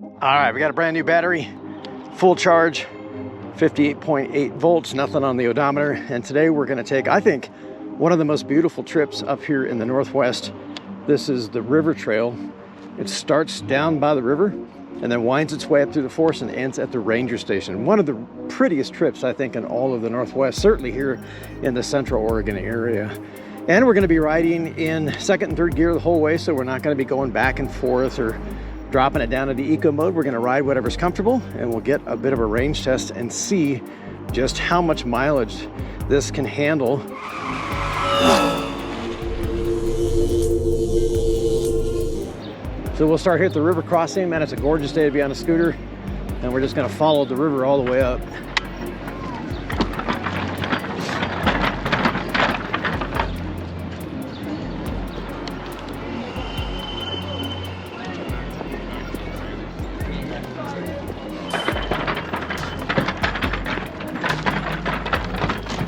All right, we got a brand new battery, full charge, 58.8 volts, nothing on the odometer. And today we're gonna take, I think, one of the most beautiful trips up here in the Northwest. This is the river trail. It starts down by the river and then winds its way up through the forest and ends at the ranger station. One of the prettiest trips, I think, in all of the Northwest, certainly here in the Central Oregon area. And we're gonna be riding in second and third gear the whole way, so we're not gonna be going back and forth or dropping it down into eco mode. We're gonna ride whatever's comfortable, and we'll get a bit of a range test and see just how much mileage this can handle. So we'll start here at the river crossing. Man, it's a gorgeous day to be on a scooter, and we're just gonna follow the river all the way up.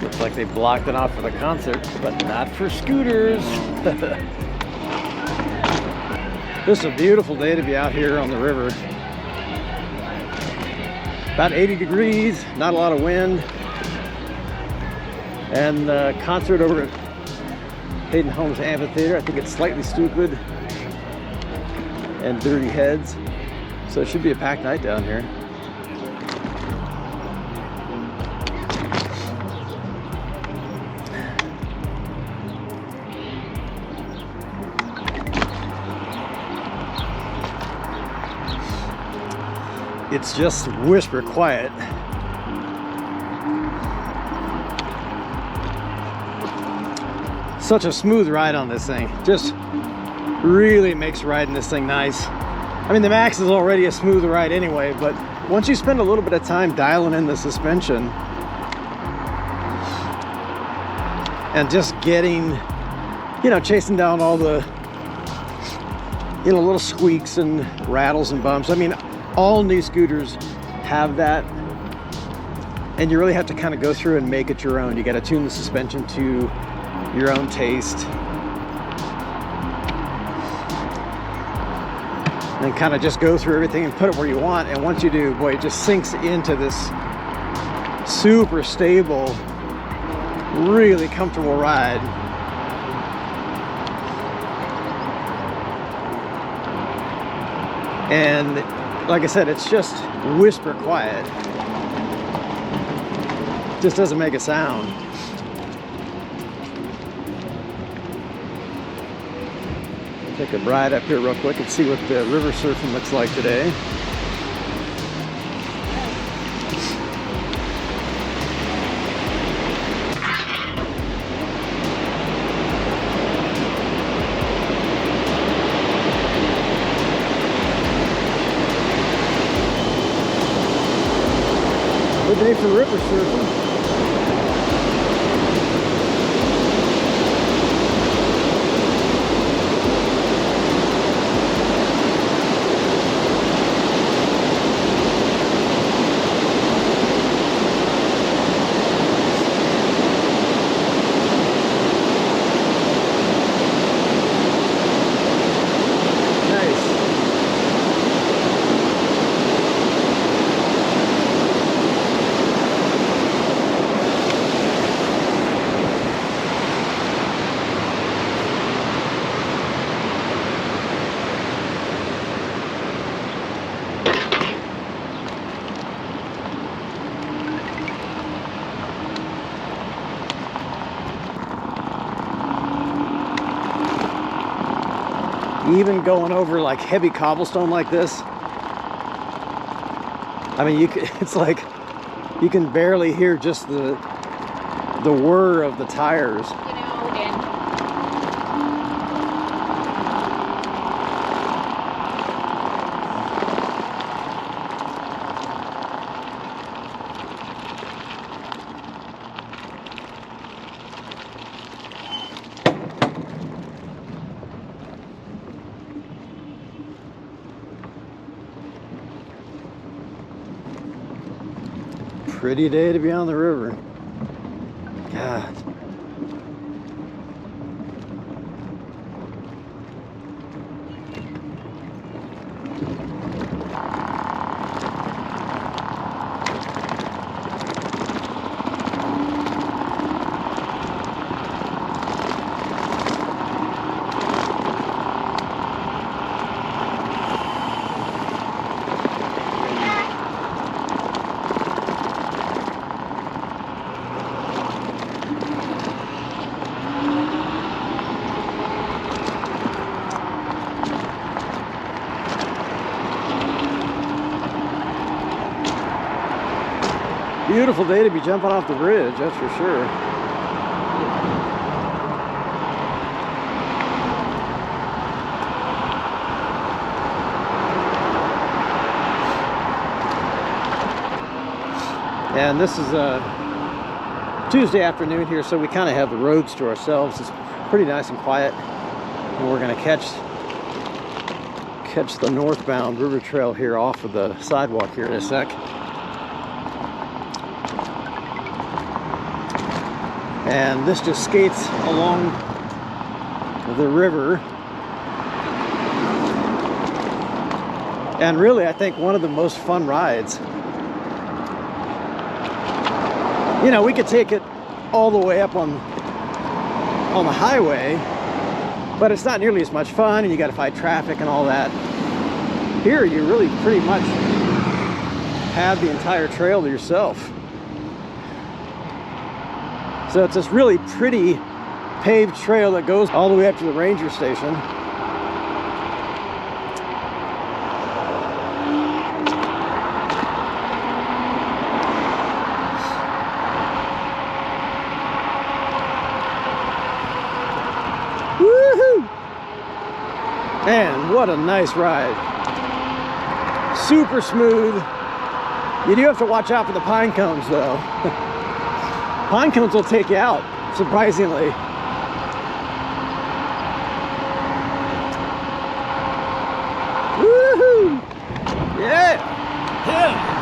Looks like they blocked it off for the concert, but not for scooters. This is a beautiful day to be out here on the river. About 80 degrees, not a lot of wind. And the concert over at Hayden Homes Amphitheater, I think it's Slightly Stupid and Dirty Heads. So it should be a packed night down here. It's just whisper quiet. Such a smooth ride on this thing. Just really makes riding this thing nice. I mean, the Max is already a smooth ride anyway, but once you spend a little bit of time dialing in the suspension and just getting, you know, chasing down all the, you know, little squeaks and rattles and bumps. I mean, all new scooters have that, and you really have to kind of go through and make it your own. You got to tune the suspension to your own taste and kind of just go through everything and put it where you want. And once you do, boy, it just sinks into this super stable, really comfortable ride. And like I said, it's just whisper quiet. Just doesn't make a sound. Take a ride up here real quick and see what the river surfing looks like today. Good day for river surfing. Even going over like heavy cobblestone like this, I mean, it's like you can barely hear just the whir of the tires. You know, and Pretty day to be on the river. God. Beautiful day to be jumping off the bridge, that's for sure. And this is a Tuesday afternoon here, so we kind of have the roads to ourselves. It's pretty nice and quiet. And we're going to catch the northbound river trail here off of the sidewalk here in a sec. And this just skates along the river. And really, I think one of the most fun rides. You know, we could take it all the way up on the highway, but it's not nearly as much fun, and you got to fight traffic and all that. Here, you really pretty much have the entire trail to yourself. So it's this really pretty paved trail that goes all the way up to the ranger station. Woohoo! Man, what a nice ride. Super smooth. You do have to watch out for the pine cones though. Pine cones will take you out, surprisingly. Woohoo! Yeah! Yeah!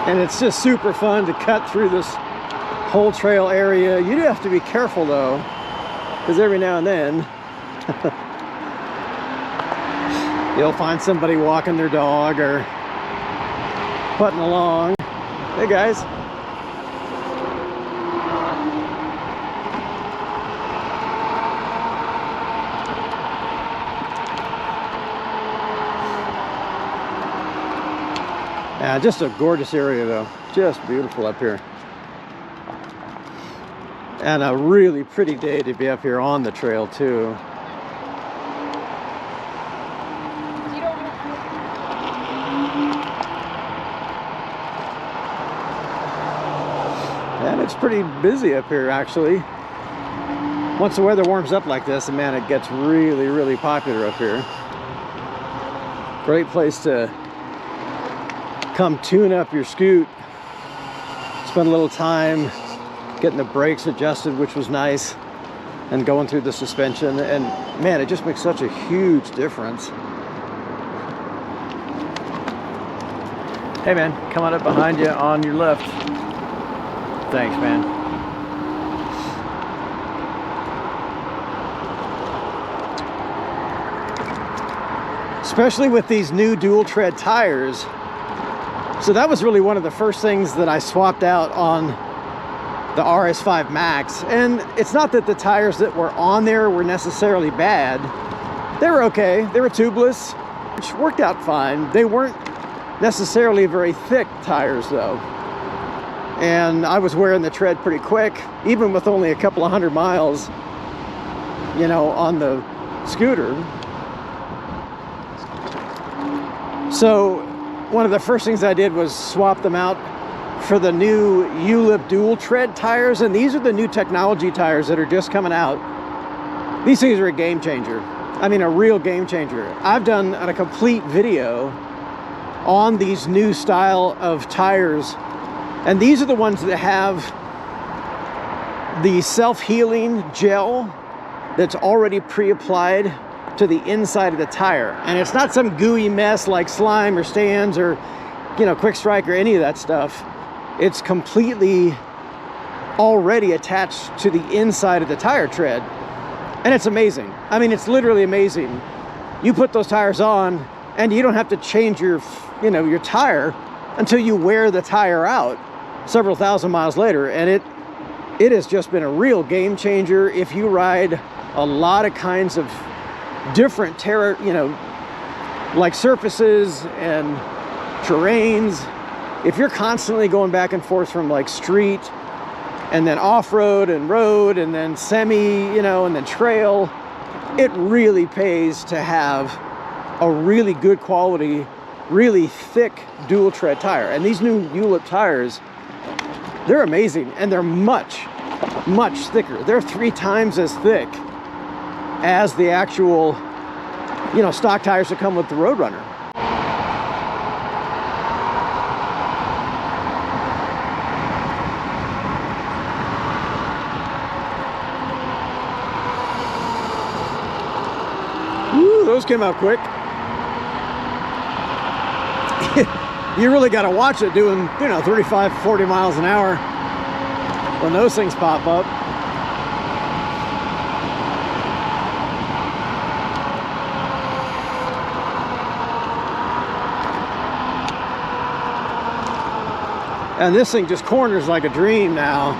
And it's just super fun to cut through this whole trail area. You do have to be careful though, because every now and then you'll find somebody walking their dog or putting along. Hey guys. Yeah, just a gorgeous area though. Just beautiful up here. And a really pretty day to be up here on the trail too. And it's pretty busy up here actually. Once the weather warms up like this, man, it gets really, really popular up here. Great place to come tune up your scoot, spend a little time getting the brakes adjusted, which was nice, and going through the suspension, and man, it just makes such a huge difference. Hey man, come on up behind you on your left. Thanks, man. Especially with these new dual tread tires. So that was really one of the first things that I swapped out on the RS5 MAX. And it's not that the tires that were on there were necessarily bad. They were okay. They were tubeless, which worked out fine. They weren't necessarily very thick tires though. And I was wearing the tread pretty quick, even with only a couple of 100 miles, you know, on the scooter. So one of the first things I did was swap them out for the new ULIP dual tread tires, and these are the new technology tires that are just coming out. These things are a game changer. I mean, a real game changer. I've done a complete video on these new style of tires, and these are the ones that have the self-healing gel that's already pre-applied to the inside of the tire. And it's not some gooey mess like slime or stands or, you know, quick strike or any of that stuff. It's completely already attached to the inside of the tire tread. And it's amazing. I mean, it's literally amazing. You put those tires on and you don't have to change your, you know, your tire until you wear the tire out several thousand miles later. And it has just been a real game changer if you ride a lot of kinds of different like surfaces and terrains, if you're constantly going back and forth from like street and then off-road and road and then semi, you know, and then trail, it really pays to have a really good quality, really thick dual tread tire. And these new ULIP tires, they're amazing, and they're much thicker. They're 3 times as thick as the actual, you know, stock tires that come with the Roadrunner. Ooh, those came out quick. You really got to watch it doing, you know, 35, 40 miles an hour when those things pop up. And this thing just corners like a dream now.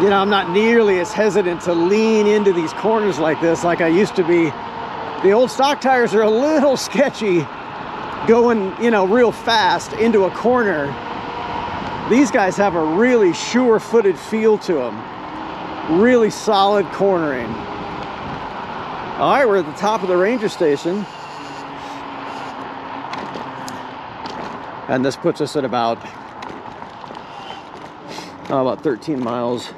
You know, I'm not nearly as hesitant to lean into these corners like this like I used to be. The old stock tires are a little sketchy going, you know, real fast into a corner. These guys have a really sure-footed feel to them. Really solid cornering. All right, we're at the top of the ranger station. And this puts us at about 13 miles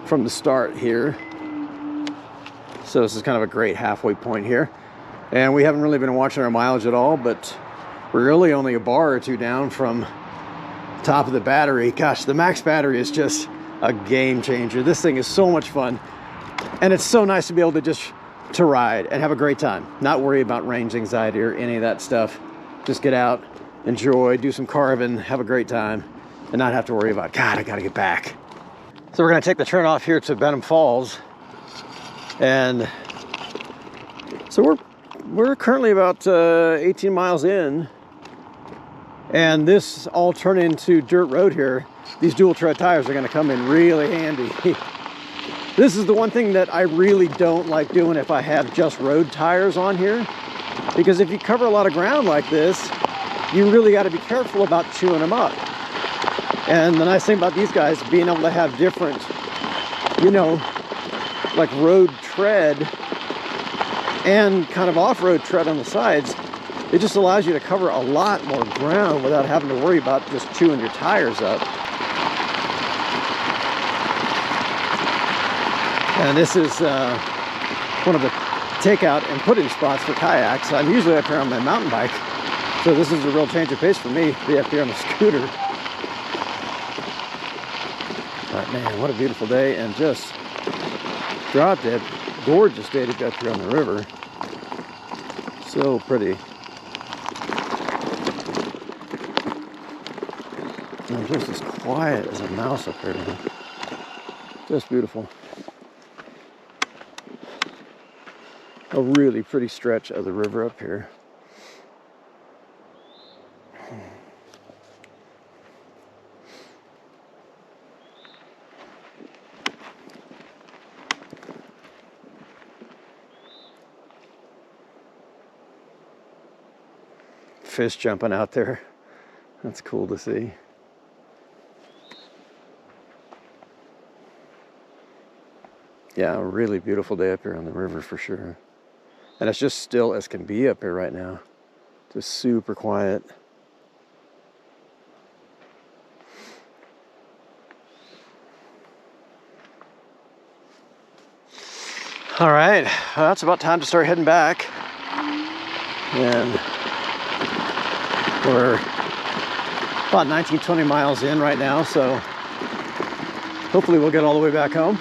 from the start here. So this is kind of a great halfway point here. And we haven't really been watching our mileage at all, but we're really only a bar or two down from top of the battery. Gosh, the Max battery is just a game changer. This thing is so much fun. And it's so nice to be able to just to ride and have a great time. Not worry about range anxiety or any of that stuff. Just get out, enjoy, do some carving, have a great time, and not have to worry about, God, I gotta get back. So we're gonna take the turn off here to Benham Falls. And so we're currently about 18 miles in, and this all turned into dirt road here. These dual tread tires are going to come in really handy. This is the one thing that I really don't like doing if I have just road tires on here, because if you cover a lot of ground like this, you really got to be careful about chewing them up. And the nice thing about these guys, being able to have different, you know, like road tread and kind of off-road tread on the sides, it just allows you to cover a lot more ground without having to worry about just chewing your tires up. And this is one of the takeout and put-in spots for kayaks. I'm usually up here on my mountain bike, so this is a real change of pace for me to be up here on the scooter. But man, what a beautiful day, and just drop dead gorgeous day to be up here on the river. So pretty. And just as quiet as a mouse up here. Just beautiful. A really pretty stretch of the river up here. Fish jumping out there. That's cool to see. Yeah, a really beautiful day up here on the river for sure. And it's just still as can be up here right now. Just super quiet. All right, well, it's about time to start heading back. And we're about 19, 20 miles in right now, so hopefully we'll get all the way back home.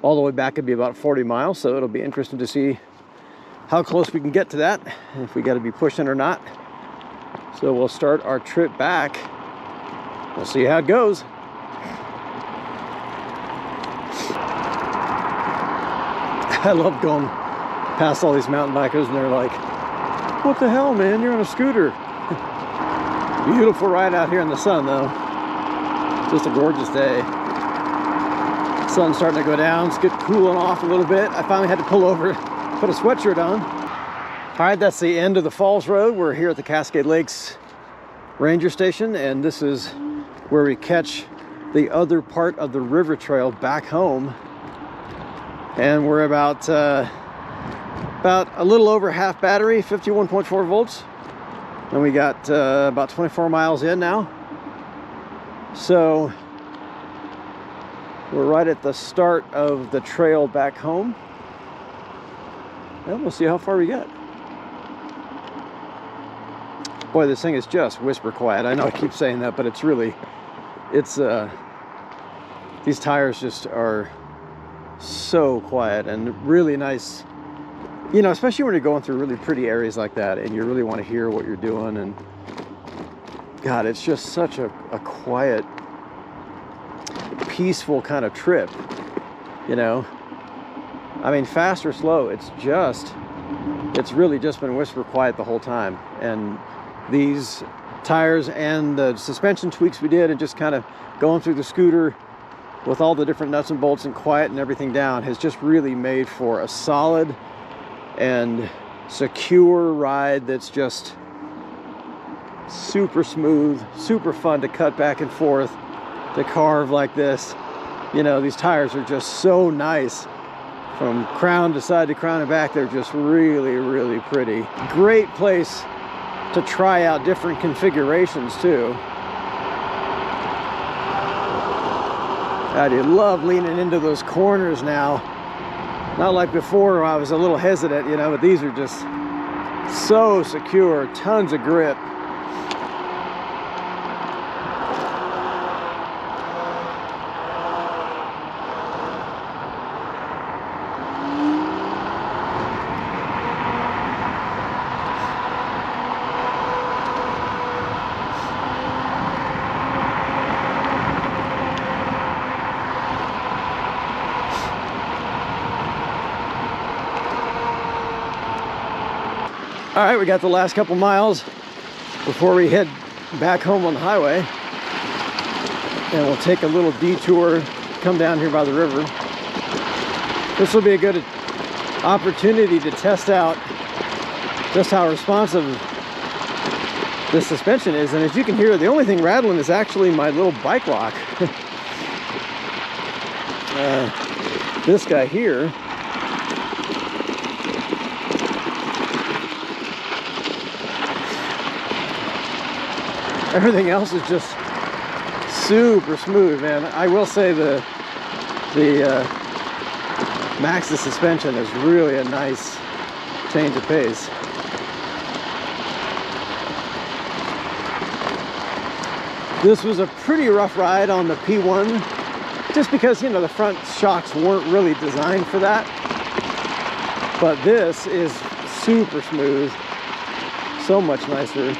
All the way back could be about 40 miles, so it'll be interesting to see how close we can get to that, and if we got to be pushing or not. So we'll start our trip back. We'll see how it goes. I love going past all these mountain bikers, and they're like, "What the hell, man? You're on a scooter." Beautiful ride out here in the sun, though. Just a gorgeous day. Sun's starting to go down. It's getting cooling off a little bit. I finally had to pull over, put a sweatshirt on. All right, that's the end of the Falls Road. We're here at the Cascade Lakes Ranger Station, and this is where we catch the other part of the river trail back home. And we're about a little over half battery, 51.4 volts. And we got about 24 miles in now. So we're right at the start of the trail back home. And we'll see how far we get. Boy, this thing is just whisper quiet. I know I keep saying that, but it's really, these tires just are so quiet and really nice, you know, especially when you're going through really pretty areas like that and you really want to hear what you're doing. And God, it's just such a quiet, peaceful kind of trip, you know. I mean, fast or slow, it's really just been whisper quiet the whole time. And these tires and the suspension tweaks we did and just kind of going through the scooter with all the different nuts and bolts and quiet and everything down has just really made for a solid and secure ride that's just super smooth, super fun to cut back and forth, to carve like this. You know, these tires are just so nice from crown to side to crown and back. They're just really, really pretty. Great place to try out different configurations too. I do love leaning into those corners now. Not like before where I was a little hesitant, you know, but these are just so secure, tons of grip. All right, we got the last couple miles before we head back home on the highway. And we'll take a little detour, come down here by the river. This will be a good opportunity to test out just how responsive the suspension is. And as you can hear, the only thing rattling is actually my little bike lock. This guy here, everything else is just super smooth, man. I will say the Max's suspension is really a nice change of pace. This was a pretty rough ride on the P1, just because, you know, the front shocks weren't really designed for that. But this is super smooth, so much nicer.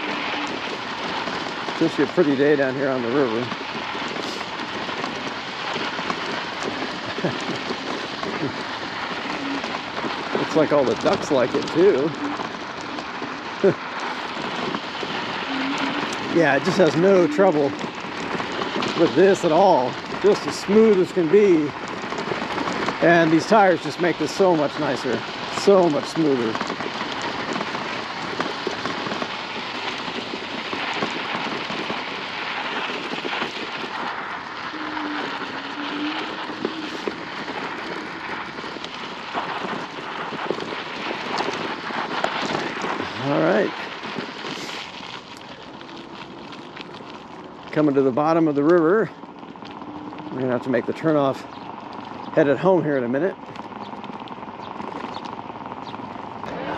Especially a pretty day down here on the river. Looks like all the ducks like it too. Yeah, it just has no trouble with this at all. Just as smooth as can be. And these tires just make this so much nicer, so much smoother. All right, coming to the bottom of the river. We're gonna have to make the turnoff, headed home here in a minute.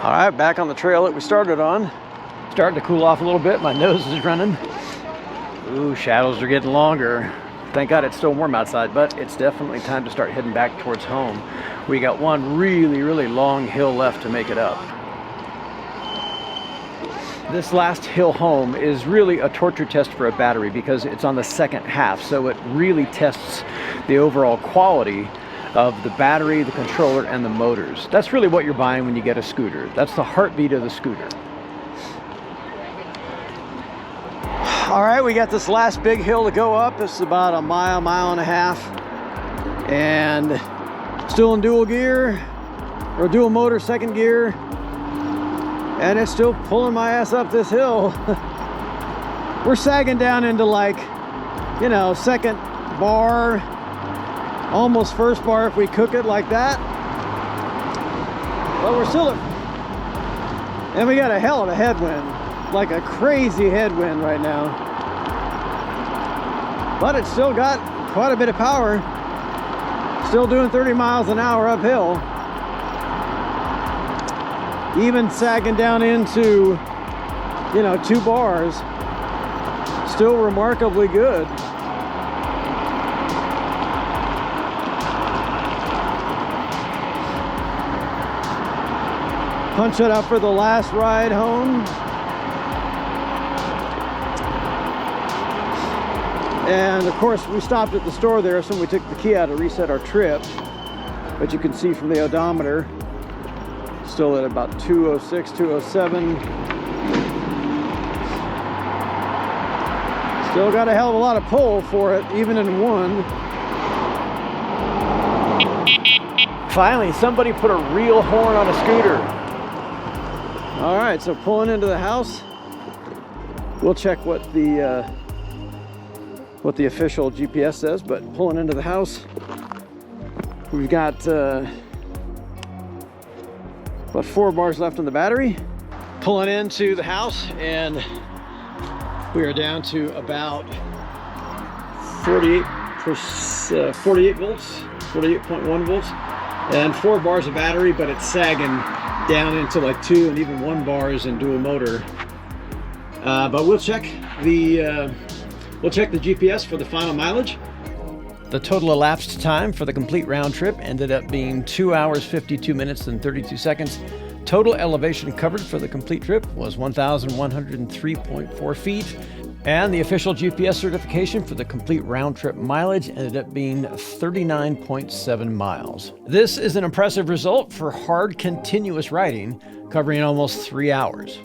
All right, back on the trail that we started on. Starting to cool off a little bit, my nose is running. Ooh, shadows are getting longer. Thank God it's still warm outside, but it's definitely time to start heading back towards home. We got one really, really long hill left to make it up. This last hill home is really a torture test for a battery because it's on the second half, so it really tests the overall quality of the battery, the controller, and the motors. That's really what you're buying when you get a scooter. That's the heartbeat of the scooter. All right, we got this last big hill to go up. It's about a mile, mile and a half. and still in dual gear, or dual motor second gear, and it's still pulling my ass up this hill. We're sagging down into, like, you know, second bar, almost first bar if we cook it like that. But we're still and we got a hell of a headwind, like a crazy headwind right now. But it's still got quite a bit of power. Still doing 30 miles an hour uphill. Even sagging down into, you know, 2 bars. Still remarkably good. Punch it up for the last ride home. And of course we stopped at the store there, so we took the key out to reset our trip. But you can see from the odometer, still at about 206, 207. Still got a hell of a lot of pull for it, even in one. Finally, somebody put a real horn on a scooter. All right, so pulling into the house, we'll check what the official GPS says, but pulling into the house, we've got about 4 bars left on the battery. Pulling into the house, and we are down to about 48 volts, 48.1 volts, and 4 bars of battery, but it's sagging down into like 2 and even 1 bars in dual motor. But we'll check the GPS for the final mileage. The total elapsed time for the complete round trip ended up being 2 hours, 52 minutes, and 32 seconds. Total elevation covered for the complete trip was 1,103.4 feet. And the official GPS certification for the complete round trip mileage ended up being 39.7 miles. This is an impressive result for hard, continuous riding, covering almost 3 hours.